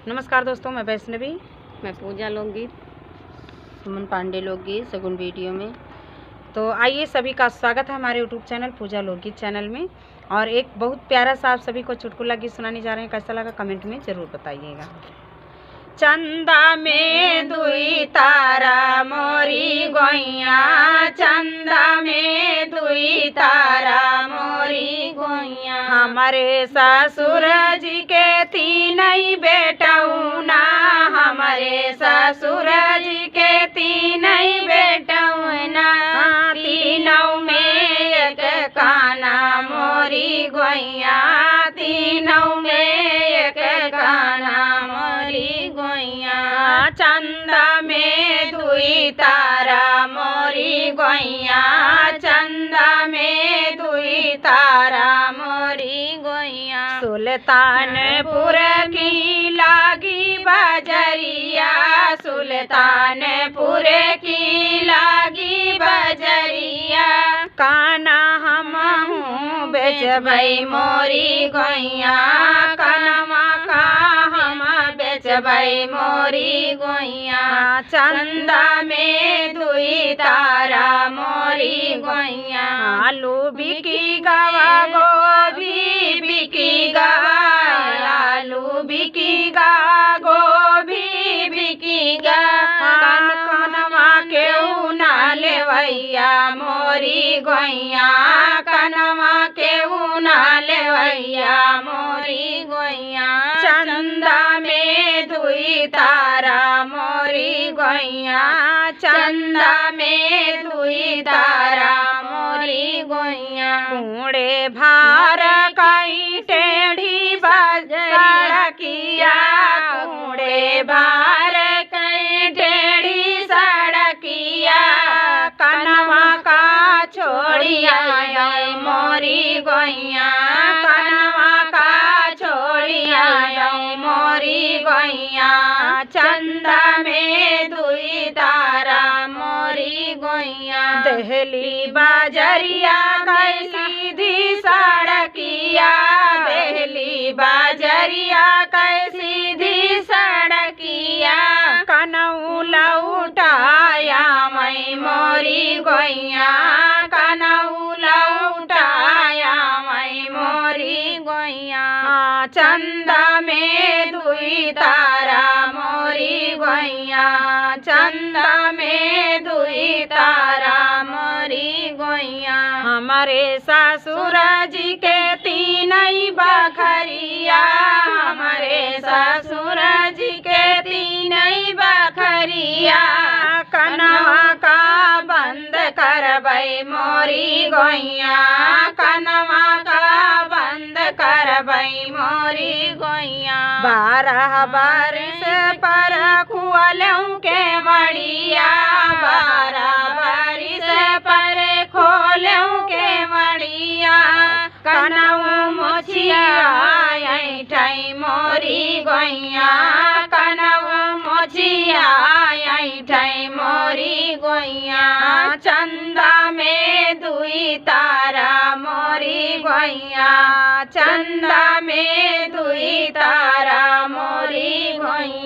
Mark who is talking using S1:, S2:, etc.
S1: नमस्कार दोस्तों, मैं वैष्णवी,
S2: मैं पूजा लोकगीत,
S1: सुमन पांडे लोकगीत सगुन वीडियो में। तो आइए, सभी का स्वागत है हमारे यूट्यूब चैनल पूजा लोकगीत चैनल में। और एक बहुत प्यारा सा आप सभी को चुटकुला गीत सुनाने जा रहे हैं। कैसा लगा कमेंट में ज़रूर बताइएगा। चंदा में दुई तारा मोरी गोइया, चंदा में दुई तारा मोरी गोइया। हमारे ससुर जी के तीन बेटौना, हमारे ससुर जी के तीन बेटौना। तीनों में एक काना मोरी गोइया, तीनों में एक काना मोरी गोइया। चंदा में दुई तारा मोरी गोइया, चंदा में दुई तारा मोरी गोइया। सुल्तानपुर की लागी बजरिया, सुल्तानपुर की लागी बजरिया। काना हमहूँ बेचबै मोरी गोइया, कानमा का हम बेचबै मोरी गोइया। चंदा में दुई तारा मोरी गोइया। आलू बिकी गवा, गोभी बिकी गवा, आलू बिकी गा, गोभी बिकी गा। कनवा केहू ना लेवैया मोरी गोइया, कनवा केहू ना लेवैया मोरी गोइया। चंदा में दुई तारा मोरी गोइया, चंदा में दुई तारा मोरी गोइया। कूड़े भार कई टेढ़ी सड़किया, कूड़े भार कई टेढ़ी सड़किया। कनवा का छोड़िया मोरी गोइया, कनवा का छोड़िया मोरी गोइया। चंदा में दुई तारा मोरी गोइया। देहली बाजरिया कैसी धी सड़किया, देहली बाजरिया कैसी धी सड़किया। कनऊ लौटाया मैं मोरी गोइया, कनऊ लौटाया मैं मोरी गोइया। चंदा में दुई तारा मोरी गोइया, चंदा में दुई तारा मोरी गोइया। हमारे ससुर जी के तीन बखरिया, हमारे ससुर जी के तीन बखरिया। कनवा का बंद करबै मोरी गोइया, कनवा का बंद करबै मोरी गोइया। 12 बरस पर खुअलऊ के मड़िया, 12 बरस पर खोलऊ के मड़िया। कनऊ मोछिया ऐठै मोरी गोइया, कनऊ मोछिया ऐठै मोरी गोइया। चंदा में दुई तारा मोरी गोइया, चंदा में दुई तारा मोरी गोइया।